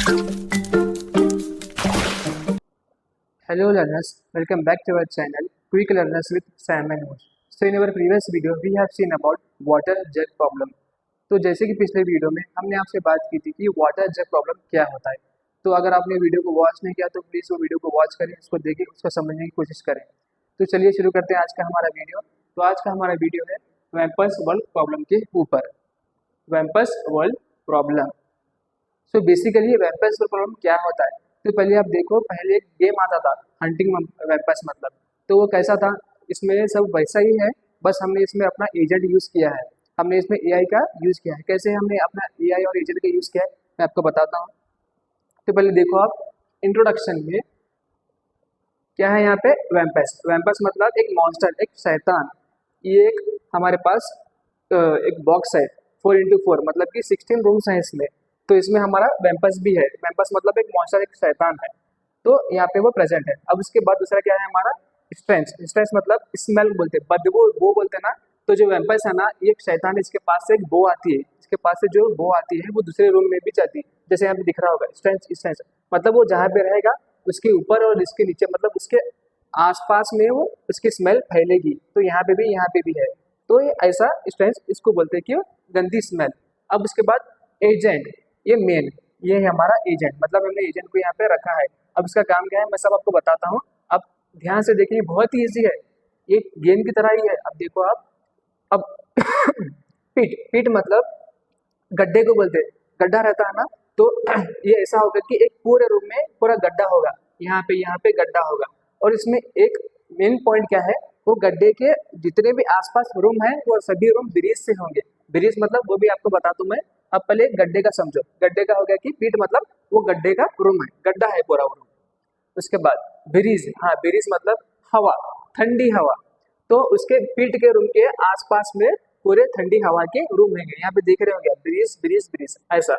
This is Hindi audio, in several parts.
Hello learners, welcome back to our channel Quick Learners with Sam and Nosh. So in our previous video we have seen about water jet problem. तो जैसे कि पिछले वीडियो में हमने आपसे बात की थी कि वाटर जेट प्रॉब्लम क्या होता है। तो अगर आपने वीडियो को वॉच नहीं किया तो प्लीज़ वो वीडियो को वॉच करें, उसको देखें, उसको समझने की कोशिश करें। तो चलिए शुरू करते हैं आज का हमारा वीडियो। तो आज का हमारा वीडियो है वैम्पर्स वर्ल्ड प्रॉब्लम के ऊपर। Wumpus world problem. So basically Wumpus world problem क्या होता है? तो पहले आप देखो, पहले एक गेम आता था हंटिंग वैम्पर्स मतलब। तो वो कैसा था? इसमें सब वैसा ही है, बस हमने इसमें अपना एजेंट यूज़ किया है, हमने इसमें एआई का यूज़ किया है। कैसे हमने अपना एआई और एजेंट का यूज़ किया है मैं आपको बताता हूँ। तो पहले देखो आप इंट्रोडक्शन में क्या है यहाँ पे, वैम्पर्स। वैम्पर्स मतलब एक मॉन्स्टर, एक शैतान। ये एक हमारे पास एक बॉक्स है 4x4, मतलब कि 16 रूम्स हैं इसमें। तो इसमें हमारा वैम्पर्स भी है। वैम्पर्स मतलब एक मॉन्स्टर, एक शैतान है। तो यहाँ पे वो प्रेजेंट है। अब उसके बाद दूसरा क्या है हमारा, स्ट्रेंथ। स्ट्रेंथ मतलब स्मेल बोलते हैं, बदबू वो बोलते हैं ना। तो जो वैम्पर्स है ना, ये एक शैतान है, इसके पास से एक बो आती है, इसके पास से जो बो आती है वो दूसरे रूम में भी जाती है। जैसे यहाँ पे दिख रहा होगा स्ट्रेंथ। स्ट्रेंथ मतलब वो जहाँ पे रहेगा उसके ऊपर और इसके नीचे, मतलब उसके आसपास में वो उसकी स्मेल फैलेगी। तो यहाँ पे भी, यहाँ पे भी है। तो ये ऐसा स्ट्रेंथ इसको बोलते हैं कि गंदी स्मेल। अब उसके बाद एजेंट, ये मेन, ये है हमारा एजेंट, मतलब हमने एजेंट को यहाँ पे रखा है। अब इसका काम क्या है मैं सब आपको बताता हूँ। अब ध्यान से देखिए, बहुत ही ईजी है, ये गेम की तरह ही है। अब देखो आप, अब पीट, पीट मतलब गड्ढे को बोलते हैं। गड्ढा रहता है ना, तो ये ऐसा होगा कि एक पूरे रूम में पूरा गड्ढा होगा, यहाँ पे गड्ढा होगा। और इसमें एक मेन पॉइंट क्या है, वो गड्ढे के जितने भी आसपास रूम है वो सभी रूम ब्रिज से होंगे। ब्रिज मतलब वो भी आपको बता दूं मैं। अब पहले गड्ढे का समझो। गड्ढे का हो गया कि पीठ मतलब वो गड्ढे का रूम है, गड्ढा है पूरा रूम। उसके बाद ब्रिज, हाँ ब्रिज मतलब हवा, ठंडी हवा। तो उसके पीठ के रूम के आसपास में पूरे ठंडी हवा के रूम है, यहाँ पे देख रहे होंगे ब्रिज ब्रिज ब्रिज ऐसा।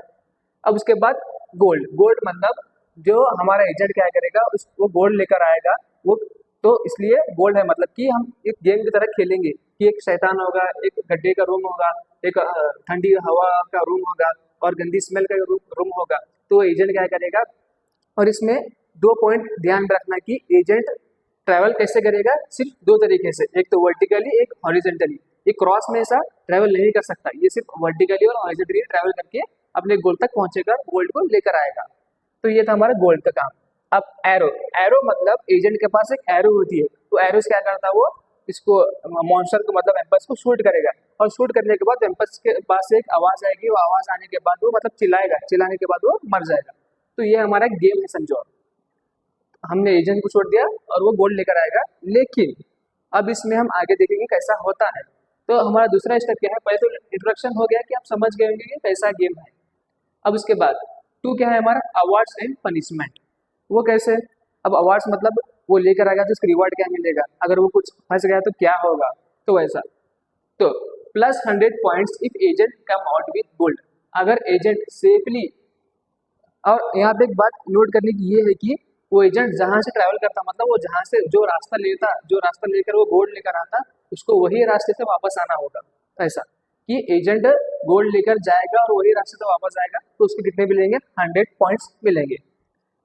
अब उसके बाद गोल्ड। गोल्ड मतलब जो हमारा एजेंट क्या करेगा, उस वो गोल्ड लेकर आएगा वो। तो इसलिए गोल्ड है, मतलब कि हम एक गेम की तरह खेलेंगे कि एक शैतान होगा, एक गड्ढे का रूम होगा, एक ठंडी हवा का रूम होगा और गंदी स्मेल का रूम होगा। तो एजेंट क्या करेगा, और इसमें दो पॉइंट ध्यान रखना कि एजेंट ट्रैवल कैसे करेगा, सिर्फ दो तरीके से, एक तो वर्टिकली, एक हॉरिजेंटली। ये क्रॉस में ऐसा ट्रैवल नहीं कर सकता, ये सिर्फ वर्टिकली और हॉरिजेंटली ट्रैवल करके अपने गोल तक पहुंचेगा, गोल्ड को लेकर आएगा। तो ये था हमारा गोल्ड का काम। अब एरो। एरो मतलब एजेंट के पास एक एरो होती है, तो एरो क्या करता है, वो इसको मॉन्स्टर को मतलब एम्पस को शूट करेगा। और शूट करने के बाद एम्पस के पास से एक आवाज आएगी, वो आवाज आने के बाद वो मतलब चिल्लाएगा, चिल्लाने के बाद वो मर जाएगा। तो ये हमारा गेम है समझो। हमने एजेंट को छोड़ दिया और वो गोल्ड लेकर आएगा। लेकिन अब इसमें हम आगे देखेंगे कैसा होता है। तो हमारा दूसरा स्टेप क्या है, पहले तो इंट्रोडक्शन हो गया कि आप समझ गए होंगे कि कैसा गेम है। अब उसके बाद टू क्या है हमारा, अवार्ड्स एंड पनिशमेंट। वो कैसे? अब अवार्ड्स मतलब वो लेकर आएगा तो उसको रिवॉर्ड क्या मिलेगा, अगर वो कुछ फंस गया तो क्या होगा, तो वैसा। तो plus 100 points if agent come out with gold. अगर एजेंट सेफली, और यहाँ पे एक बात नोट करने की ये है कि वो एजेंट जहाँ से ट्रैवल करता, मतलब वो जहाँ से जो रास्ता लेता, जो रास्ता लेकर वो गोल्ड लेकर आता, उसको वही रास्ते से वापस आना होगा। ऐसा कि एजेंट गोल्ड लेकर जाएगा और वही रास्ते से वापस आएगा, तो उसको कितने मिलेंगे, 100 पॉइंट्स मिलेंगे।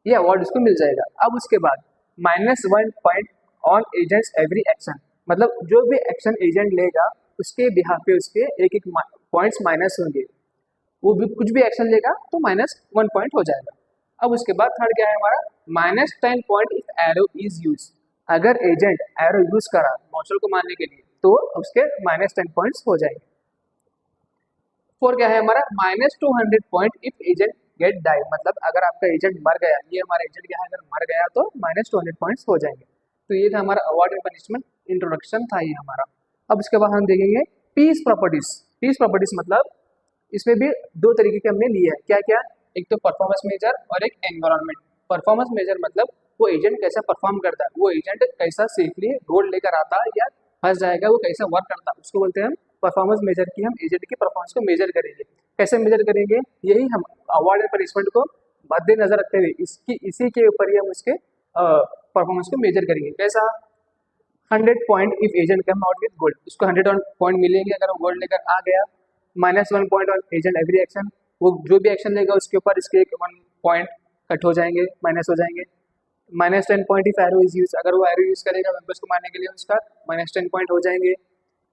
ये अवार्ड उसको मिल जाएगा। अब उसके बाद -1 point on agents every action, मतलब जो भी एक्शन एजेंट लेगा उसके बिहाफ पे उसके एक एक पॉइंट्स माइनस होंगे। वो भी कुछ भी एक्शन लेगा तो -1 पॉइंट हो जाएगा। अब उसके बाद थर्ड क्या है हमारा, -10 point if arrow is use. अगर एजेंट एरो यूज करा मॉन्स्टर को मारने के लिए तो उसके -10 पॉइंट्स हो जाएंगे। फोर क्या है हमारा, -200 point if agent get die, मतलब अगर आपका एजेंट मर गया, ये हमारा एजेंट क्या है, अगर मर गया तो -200 पॉइंट्स हो जाएंगे। तो ये था हमारा अवार्ड एंड पनिशमेंट इंट्रोडक्शन था ये हमारा। अब उसके बाद हम देखेंगे पीस प्रॉपर्टीज। पीस प्रॉपर्टीज मतलब इसमें भी दो तरीके के हमने लिए हैं, क्या क्या, एक तो परफॉर्मेंस मेजर और एक एनवायरनमेंट। परफॉर्मेंस मेजर मतलब वो एजेंट कैसा परफॉर्म करता है, वो एजेंट कैसा सेफली गोल्ड लेकर आता है या फंस जाएगा, वो कैसा वर्क करता है, उसको बोलते हैं हम परफॉर्मेंस मेजर की। हम एजेंट की परफॉर्मेंस को मेजर करेंगे। कैसे मेजर करेंगे, यही हम अवार्ड एंड पनिशमेंट को मद्देनजर रखते हुए इसी के ऊपर ही हम उसके परफॉर्मेंस को मेजर करेंगे। कैसा, 100 point if agent come out with gold, उसको 100 पॉइंट मिलेंगे अगर वो गोल्ड लेकर आ गया। -1 point on agent every action, वो जो भी एक्शन लेगा उसके ऊपर इसके एक 1 पॉइंट कट हो जाएंगे, माइनस हो जाएंगे। -10 point if arrow is use, अगर वो एरो यूज करेगा वेम्पर्स को मारने के लिए उसका -10 पॉइंट हो जाएंगे।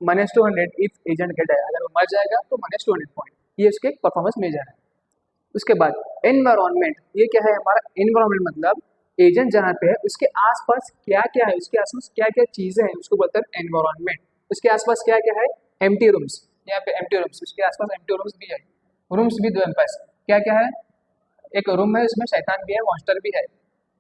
-200 इफ एजेंट गेट है, अगर वो मर जाएगा तो -200 पॉइंट, ये उसके परफॉर्मेंस मेजर है। उसके बाद एनवायरमेंट, ये क्या है हमारा एनवायरमेंट, मतलब एजेंट जहाँ पे है उसके आसपास क्या क्या है, उसके आसपास क्या क्या चीजें हैं, उसको बोलते हैं एनवायरमेंट। उसके आसपास क्या क्या है, एम्प्टी रूम्स, यहाँ पे एम्प्टी रूम्स, उसके आसपास एम्प्टी रूम्स भी है, रूम्स भी दो एम्पास, क्या क्या है, एक रूम है उसमें शैतान भी है, मॉन्स्टर भी है।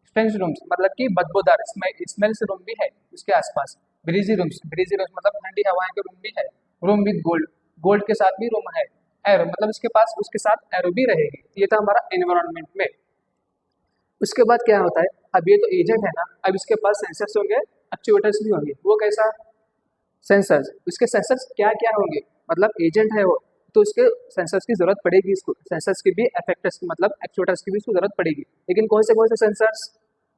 स्टेंस रूम्स मतलब कि बदबूदार स्मेल्स रूम भी है उसके आसपास। ब्रीजी रूम्स मतलब ठंडी हवाएं के रूम भी है। रूम विद गोल्ड, गोल्ड के साथ भी रूम है। एरो मतलब उसके पास उसके साथ एरो भी रहेगी। ये था हमारा एनवायरनमेंट में। उसके बाद क्या होता है, अब ये तो एजेंट है ना, अब इसके पास सेंसर्स होंगे, एक्चुएटर्स भी होंगे। वो कैसा, सेंसर्स, उसके सेंसर्स क्या क्या होंगे, मतलब एजेंट है वो तो उसके सेंसर्स की जरूरत पड़ेगी, इसको सेंसर्स की भी, इफेक्टर्स की मतलब एक्चुएटर्स की भी इसको जरूरत पड़ेगी। लेकिन कौन से sensors,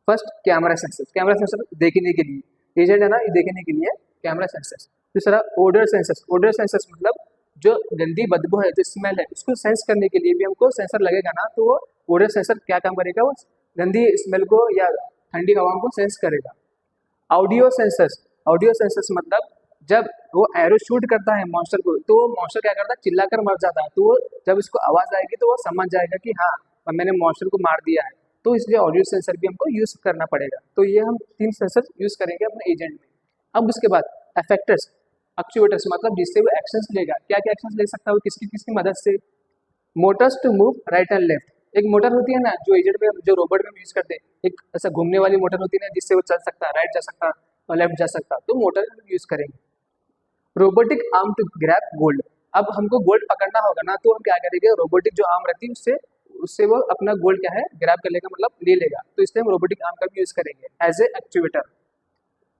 first camera sensors, camera sensor देखने के लिए, एजेंट है ना, ये देखने के लिए कैमरा सेंसर्स। दूसरा ओडर सेंसर्स, ओडर सेंसर्स मतलब जो गंदी बदबू है, जो स्मेल है, उसको सेंस करने के लिए भी हमको सेंसर लगेगा ना, तो वो ओडर सेंसर क्या काम करेगा, वो गंदी स्मेल को या ठंडी हवाओं को सेंस करेगा। ऑडियो सेंसर्स मतलब जब वो एरो शूट करता है मॉन्स्टर को, तो वो मॉन्स्टर क्या करता है, चिल्लाकर मर जाता है। तो वो जब उसको आवाज आएगी तो वो समझ जाएगा कि हाँ अब मैंने मॉन्स्टर को मार दिया है, तो इसलिए ऑडियो सेंसर भी हमको यूज करना पड़ेगा। तो ये हम 3 सेंसर यूज करेंगे अपने एजेंट में। अब उसके बाद इफेक्टर्स, एक्चुएटर्स मतलब जिससे वो एक्शंस लेगा, क्या क्या एक्शंस ले सकता है वो, किसकी किसकी मदद से, motors to move right and left. एक मोटर होती है ना जो एजेंट में, जो रोबोट में यूज करते हैं, एक ऐसा घूमने वाली मोटर होती है ना जिससे वो चल सकता है, राइट जा सकता है और लेफ्ट जा सकता है, तो मोटर यूज करेंगे। Robotic arm to grab gold, अब हमको गोल्ड पकड़ना होगा ना, तो हम क्या करेंगे, रोबोटिक जो आर्म रहती है उससे उससे वो अपना गोल्ड क्या है ग्रैब कर लेगा, मतलब ले लेगा। तो इसलिए हम रोबोटिक आर्म का भी यूज करेंगे as a actuator.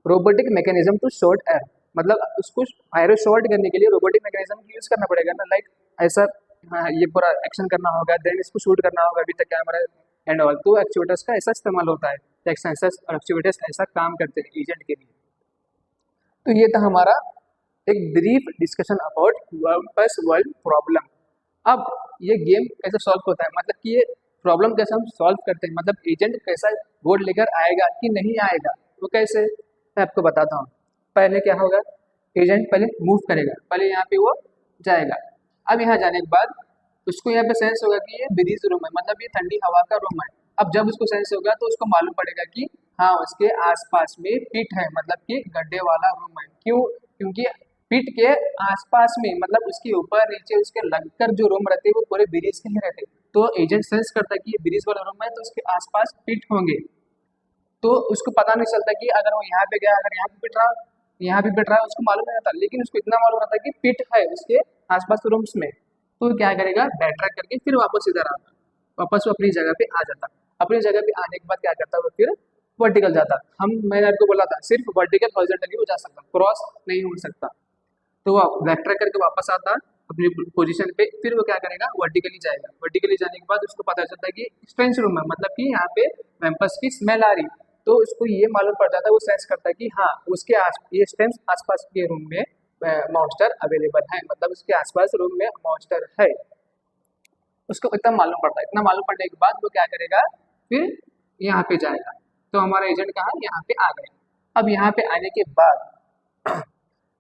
Robotic mechanism to shoot arrow, मतलब उसको एरो शॉर्ट करने के लिए रोबोटिक मैकेनिज्म की यूज करना पड़ेगा ना, लाइक ऐसा, हाँ ये पूरा एक्शन करना होगा, देन इसको शूट करना होगा with the camera and all, तो एक्चुएटर्स का ऐसा इस्तेमाल होता है। सेंसर्स और एक्चुएटर्स ऐसा काम करते हैं एजेंट के लिए। तो ये था हमारा एक brief discussion about Wumpus world problem. अब ये गेम कैसे सॉल्व होता है, मतलब कि ये प्रॉब्लम कैसे हम सॉल्व करते हैं, मतलब एजेंट कैसा बोर्ड लेकर आएगा कि नहीं आएगा, वो कैसे, मैं आपको बताता हूँ। पहले क्या होगा, एजेंट पहले मूव करेगा, पहले यहाँ पे वो जाएगा। अब यहाँ जाने के बाद उसको यहाँ पे सेंस होगा कि ये ब्रीज रूम है, मतलब ये ठंडी हवा का रूम है। अब जब उसको सेंस होगा तो उसको मालूम पड़ेगा कि हाँ उसके आसपास में पिट है, मतलब कि गड्ढे वाला रूम है। क्यों, क्योंकि पिट के आसपास में, मतलब उसके ऊपर नीचे उसके लगकर जो रूम रहते हैं वो पूरे ब्रिज के ही रहते हैं। तो एजेंट सेंस करता है कि ये ब्रिज वाला रूम है तो उसके आसपास पिट होंगे। तो उसको पता नहीं चलता कि अगर वो यहाँ पे गया, अगर यहाँ पे पिट रहा, यहाँ भी पिट रहा है, उसको मालूम नहीं रहता। लेकिन उसको इतना मालूम रहता है कि पिट है उसके आसपास रूम्स में। तो वो क्या करेगा, बैक ट्रैक करके फिर वापस इधर आता, वापस वो अपनी जगह पे आ जाता। अपनी जगह पे आने के बाद क्या करता, वो फिर वर्टिकल जाता। मैंने आपको बोला था सिर्फ वर्टिकल हॉरिजॉन्टली वो जा सकता, क्रॉस नहीं हो सकता। तो वो बैक ट्रैक करके वापस आता अपनी पोजीशन पे, फिर वो क्या करेगा, वर्टिकली जाएगा। वर्टिकली जाने के बाद उसको पता चलता है कि स्ट्रेंच रूम है, मतलब कि यहाँ पे वेम्पस की स्मेल आ रही। तो उसको ये मालूम पड़ जाता है, वो सेंस करता है कि हाँ उसके ये स्टेम्स आसपास के रूम में मॉन्स्टर अवेलेबल है, मतलब उसके आसपास रूम में मॉन्स्टर है। उसको इतना मालूम पड़ता है। इतना मालूम पड़ने के बाद वो क्या करेगा, फिर यहाँ पे जाएगा। तो हमारा एजेंट कहाँ, यहाँ पे आ गया। अब यहाँ पे आने के बाद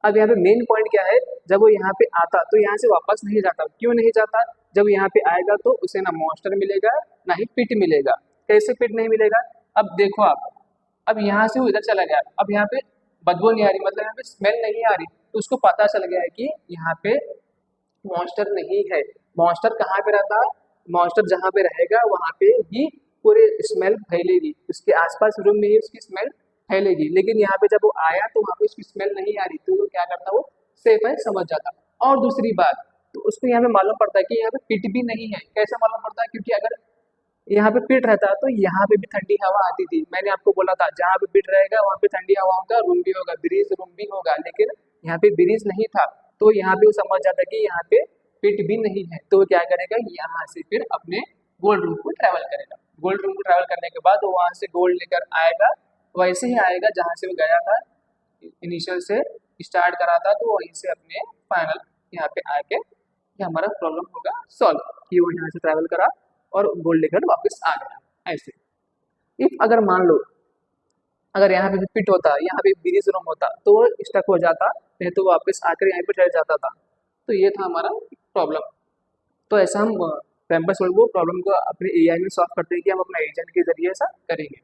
अब यहाँ पे मेन पॉइंट क्या है, जब वो यहाँ पे आता तो यहाँ से वापस नहीं जाता। क्यों नहीं जाता, जब यहाँ पे आएगा तो उसे ना मॉन्स्टर मिलेगा ना ही पिट मिलेगा। कैसे पिट नहीं मिलेगा, अब देखो आप, अब यहाँ से वो इधर चला गया, अब यहाँ पे बदबू नहीं आ रही, मतलब यहाँ पे स्मेल नहीं आ रही, तो उसको पता चल गया है कि यहाँ पे मॉन्स्टर नहीं है। मॉन्स्टर कहाँ पे रहता, मॉन्स्टर जहाँ पे रहेगा वहाँ पे ही पूरे स्मेल फैलेगी, उसके आसपास रूम में ही उसकी स्मेल फैलेगी। लेकिन यहाँ पे जब वो आया तो वहाँ पे उसकी स्मेल नहीं आ रही, तो वो क्या करता, वो सेफ है समझ जाता। और दूसरी बात, तो उसको यहाँ पे मालूम पड़ता है कि यहाँ पे पिट भी नहीं है। कैसे मालूम पड़ता है, क्योंकि अगर यहाँ पे पिट रहता तो यहाँ पे भी ठंडी हवा आती थी। मैंने आपको बोला था जहाँ पे पिट रहेगा वहाँ पे ठंडी हवाओं का रूम भी होगा, ब्रीज रूम भी होगा। लेकिन यहाँ पे ब्रीज नहीं था, तो यहाँ पे वो समझ जाता कि यहाँ पे पिट भी नहीं है। तो वो क्या करेगा, यहाँ से फिर अपने गोल्ड रूम को ट्रैवल करेगा। गोल्ड रूम को ट्रैवल करने के बाद वो वहाँ से गोल्ड लेकर आएगा, वैसे ही आएगा जहाँ से वो गया था, इनिशियल से स्टार्ट करा था, तो वहीं से अपने फाइनल यहाँ पे आके कि हमारा प्रॉब्लम होगा सॉल्व, कि वो यहाँ से ट्रैवल करा और गोल्ड लेकर वापस आ गया। ऐसे इफ अगर मान लो अगर यहाँ पे भी पिट होता, यहाँ पे ब्रीज रूम होता, तो वो स्टक हो जाता, नहीं तो वापस आकर यहाँ पे ठहर जाता था। तो ये था हमारा प्रॉब्लम। तो ऐसा हम कैंपस वर्ल्ड वो प्रॉब्लम को अपने एआई में सॉल्व करते हैं कि हम अपना एजेंट के जरिए ऐसा करेंगे।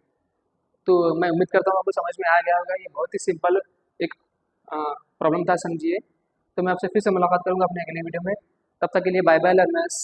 तो मैं उम्मीद करता हूँ आपको समझ में आ गया होगा, ये बहुत ही सिंपल एक प्रॉब्लम था, समझिए। तो मैं आपसे फिर से मुलाकात करूँगा अपने अगले वीडियो में। तब तक के लिए बाय बाय लर्नर्स।